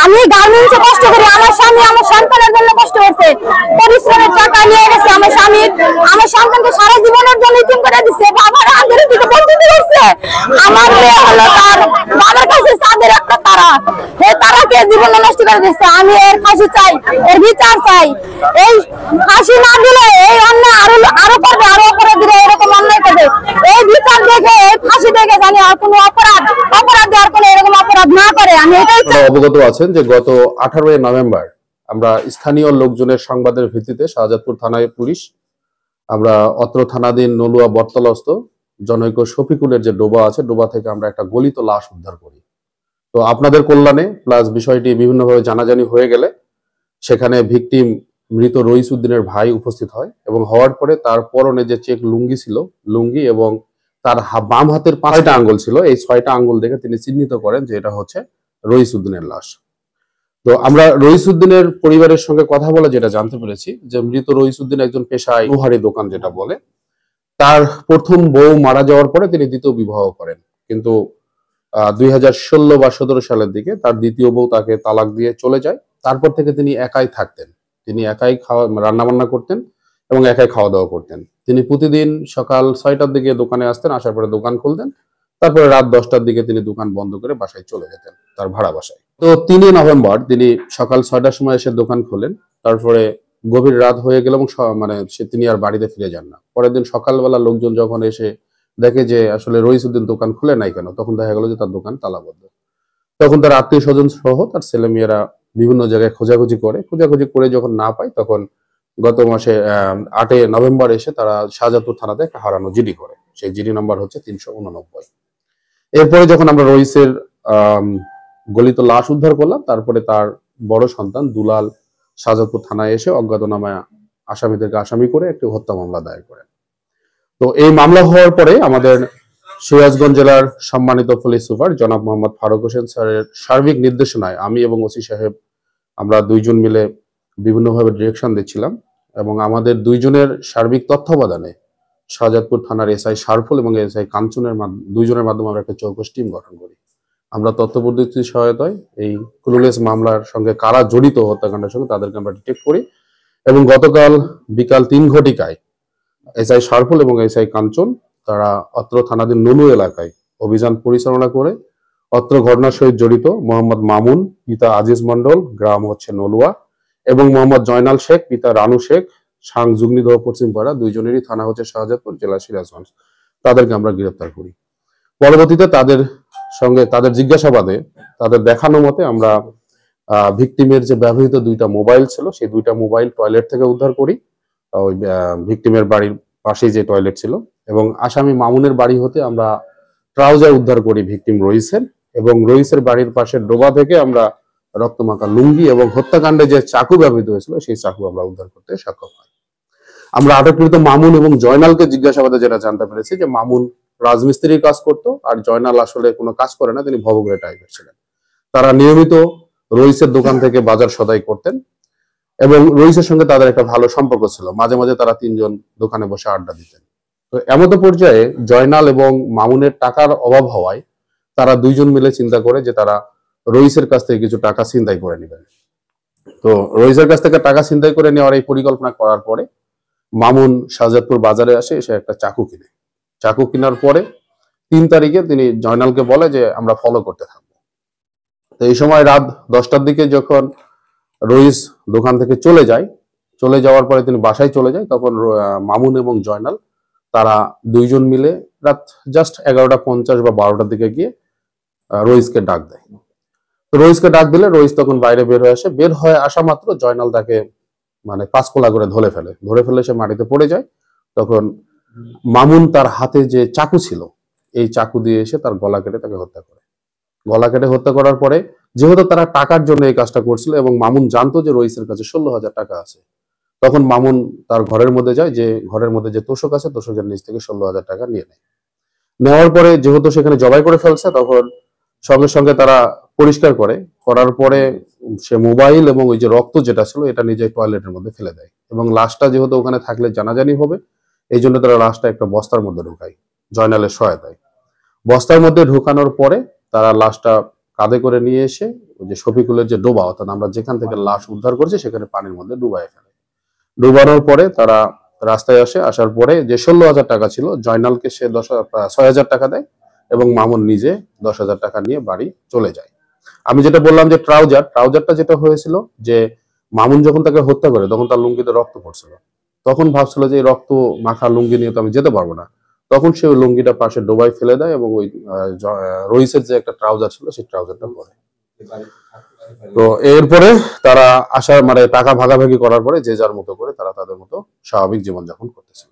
আমি গার্মেন্টসে কষ্ট করি, আমার স্বামী আমার সন্তানের জন্য কষ্ট করছে, পরিশ্রমের টাকা নিয়ে গেছে আমার স্বামী, আমার সন্তানকে সারা জীবনের জন্য ইতিম করে দিচ্ছে, বাবার আগে থেকে বঞ্চিত করছে। আমার মেয়ে হলো তার বাবার কাছে তাদের একটা তারা, এই তারাকে জীবন নষ্ট করে দিচ্ছে। আমি এর ফাঁসি চাই, এর বিচার চাই। এই ফাঁসি না দিলে এই অন্যায় আরো করবে, আরো অপরাধীরা এরকম অন্যায় করবে। এই বিচার দেখে, এই ফাঁসি দেখে জানি আর কোনো অপরাধী আর কোনো এরকম অপরাধ না করে। আমি এটাই চাই। অবগত আছেন যে গত 18 নভেম্বর আমরা স্থানীয় লোকজনের সংবাদের ভিত্তিতে শাহজাদপুর থানায় পুলিশ আমরা অত্র থানাধীন নলুয়া বটতলাস্থ জনৈক শফিকুলের যে ডোবা আছে, ডোবা থেকে আমরা একটা গলিত লাশ উদ্ধার করি। তো আপনাদের কল্যাণে প্লাস বিষয়টি বিভিন্নভাবে জানাজানি হয়ে গেলে সেখানে ভিকটিম মৃত রইস উদ্দিনের ভাই উপস্থিত হয় এবং হওয়ার পরে তার পরনে যে চেক লুঙ্গি ছিল, লুঙ্গি এবং তার বাম হাতের 5টা আঙ্গুল ছিল, এই 6টা আঙ্গুল দেখে তিনি চিহ্নিত করেন যে এটা হচ্ছে রইস উদ্দিনের লাশ। তো আমরা রইস উদ্দিনের পরিবারের সঙ্গে কথা বলে যেটা জানতে পেরেছি যে মৃত রইস উদ্দিন একজন পেশায় লোহারি দোকান যেটা বলে, তার প্রথম বউ মারা যাওয়ার পরে তিনি দ্বিতীয় বিবাহ করেন, কিন্তু 2016 বা 17 সালের দিকে তার দ্বিতীয় বউ তাকে তালাক দিয়ে চলে যায়। তারপর থেকে তিনি একাই থাকতেন, তিনি একাই রান্না বান্না করতেন এবং একাই খাওয়া দাওয়া করতেন। তিনি প্রতিদিন সকাল 6টার দিকে দোকানে আসতেন, আসার পরে দোকান খুলতেন, তারপরে রাত 10টার দিকে তিনি দোকান বন্ধ করে বাসায় চলে যেতেন, তার ভাড়া বাসায়। তো 3 নভেম্বর তিনি সকাল 6টার সময় এসে দোকান খোলেন, তারপরে গভীর রাত হয়ে গেল এবং তিনি আর বাড়িতে ফিরে যান না। পরের দিন সকালবেলা লোকজন যখন এসে দেখে যে আসলে রইস উদ্দিন দোকান খুলে নাই কেন, তখন দেখা গেল যে তার দোকান তালাবদ্ধ। তখন তার আত্মীয় স্বজন সহ তার ছেলে মেয়েরা বিভিন্ন জায়গায় খোঁজাখুঁজি করে যখন না পায়, তখন গত মাসে 8 নভেম্বর এসে তারা শাহজাদপুর থানাতে একটা হারানো জিডি করে, সেই জিডি নাম্বার হচ্ছে 389। এরপরে যখন আমরা রইসের গলিত লাশ উদ্ধার করলাম, তারপরে তার বড় সন্তান দুলাল শাহজাদপুর থানায় এসে অজ্ঞাতনামা আসামিদেরকে আসামি করে একটি হত্যা মামলা দায়ের করেন। তো এই মামলা হওয়ার পরে আমাদের সিরাজগঞ্জ জেলার সম্মানিত পুলিশ সুপার জনাব মোহাম্মদ ফারুক হোসেন স্যারের সার্বিক নির্দেশনায় আমি এবং ওসি সাহেব আমরা দুইজন মিলে বিভিন্নভাবে ডিরেকশন দিচ্ছিলাম এবং আমাদের দুইজনের সার্বিক তত্ত্বাবধানে শাহজাদপুর থানার এসআই শারফুল এবং এসআই কাঞ্চনের দুইজনের মাধ্যমে আমরা একটা চৌকস টিম গঠন করি। আমরা তথ্য প্রযুক্তির সহায়তায় এই ক্লুলেস মামলার সঙ্গে কারা জড়িত হত্যাকাণ্ডের সঙ্গে তাদেরকে আমরা ডিটেক্ট করি এবং গতকাল বিকাল 3 ঘটিকায় এসআই শারফুল এবং এসআই কাঞ্চন তারা অত্র থানাধীন নলু এলাকায় অভিযান পরিচালনা করে অত্র ঘটনার সহিত জড়িত মোহাম্মদ মামুন পিতা আজিজ মন্ডল, গ্রাম হচ্ছে নলুয়া, এবং মোহাম্মদ জয়নাল শেখ পিতা রানু শেখ, সাং যুগ্নিদহ পশ্চিমপাড়া, দুইজনেরই থানা হচ্ছে শাহজাদপুর, জেলা সিরাজগঞ্জ, তাদেরকে আমরা গ্রেপ্তার করি। পরবর্তীতে তাদের সঙ্গে তাদের জিজ্ঞাসাবাদে তাদের দেখানো মতে আমরা ভিকটিমের যে ব্যবহৃত 2টা মোবাইল ছিল, সেই 2টা মোবাইল টয়লেট থেকে উদ্ধার করি, ওই ভিকটিমের বাড়ির পাশেই যে টয়লেট ছিল, এবং আসামি মামুনের বাড়ি হতে আমরা ট্রাউজার উদ্ধার করি ভিকটিম রইসের, এবং রইসের বাড়ির পাশে ডোবা থেকে আমরা রক্তমাখা লুঙ্গি এবং হত্যাকাণ্ডে যে চাকু ব্যবহৃত হয়েছিল সেই চাকু আমরা উদ্ধার করতে সক্ষম হই। আমরা আটককৃত মামুন এবং জয়নালকে জিজ্ঞাসাবাদে যেটা জানতে পেরেছি যে মামুন রাজমিস্ত্রির কাজ করতো আর জয়নাল আসলে কোনো কাজ করে না, তিনি ভবঘুরে টাইপের ছিলেন। তারা নিয়মিত রইসের দোকান থেকে বাজার সদাই করতেন এবং রইসের সঙ্গে তাদের একটা ভালো সম্পর্ক ছিল, মাঝে মাঝে তারা 3জন দোকানে বসে আড্ডা দিতেন। তো এমত পর্যায়ে জয়নাল এবং মামুনের টাকার অভাব হওয়ায় তারা দুইজন মিলে চিন্তা করে যে তারা রইসের কাছ থেকে কিছু টাকা ছিনতাই করে নেবেন। তো রইসের কাছ থেকে টাকা ছিনতাই করে নেওয়ার এই পরিকল্পনা করার পরে মামুন শাহজাদপুর বাজারে আসে, এসে একটা চাকু কিনে। চাকু কেনার পরে 3 তারিখে তিনি জয়নালকে বলে যে আমরা ফলো করতে থাকবো। তো এই সময় রাত 10টার দিকে যখন রইস দোকান থেকে চলে যাওয়ার পরে তিনি বাসায় চলে যায়, তখন মামুন এবং জয়নাল তারা দুইজন মিলে রাত জাস্ট 11:50 বা 12টার দিকে গিয়ে রইসকে ডাক দেয়। রইসকে ডাক দিলে রইস তখন বাইরে বের হয়ে আসা মাত্র জয়নাল তাকে মানে 5 কোলা করে ধরে ফেলে সে মাটিতে পড়ে যায়। তখন মামুন তার হাতে যে চাকু ছিল এই চাকু দিয়ে এসে তার গলা কেটে তাকে হত্যা করে। গলা কেটে হত্যা করার পরে যেহেতু তারা টাকার জন্য এই কাজটা করছিল এবং মামুন জানতো যে রইসের কাছে 16,000 টাকা আছে, তখন মামুন তার ঘরের মধ্যে যায়, যে ঘরের মধ্যে যে তোষক আছে তোষকের নিচ থেকে 16,000 টাকা নিয়ে নেয়। নেওয়ার পরে যেহেতু সেখানে জবাই করে ফেলছে, তখন সঙ্গে সঙ্গে তারা পরিষ্কার করার পরে সে মোবাইল এবং ওই যে রক্ত যেটা ছিল এটা নিজে টয়লেটের মধ্যে ফেলে দেয়, এবং লাশটা যেহেতু ওখানে থাকলে জানাজানি হবে এই জন্য তারা লাশটা একটা বস্তার মধ্যে ঢোকায় জয়নালের সহায়তায়। বস্তার মধ্যে ঢোকানোর পরে তারা লাশটা কাঁধে করে নিয়ে এসে ওই যে শফিকুলের যে ডোবা, অর্থাৎ আমরা যেখান থেকে লাশ উদ্ধার করছি সেখানে পানির মধ্যে ডুবাই ফেলে। ডুবানোর পরে তারা রাস্তায় আসে, আসার পরে যে 16,000 টাকা ছিল, জয়নালকে সে 6,000 টাকা দেয় এবং মামুন নিজে 10,000 টাকা নিয়ে বাড়ি চলে যায়। আমি যেটা বললাম যে ট্রাউজারটা যেটা হয়েছিল যে মামুন যখন তাকে হত্যা করে তখন তার লুঙ্গিতে রক্ত পড়ছিল, তখন ভাবছিল যে এই রক্ত মাখা লুঙ্গি নিয়ে তো আমি যেতে পারবো না, তখন সে ওই লুঙ্গিটা পাশে ডোবায় ফেলে দেয় এবং ওই রইসের যে একটা ট্রাউজার ছিল সেই ট্রাউজারটা পরে। তো এরপরে তারা আসার মানে টাকা ভাগাভাগি করার পরে যে যার মতো করে তারা তাদের মতো স্বাভাবিক জীবনযাপন করতেছিল।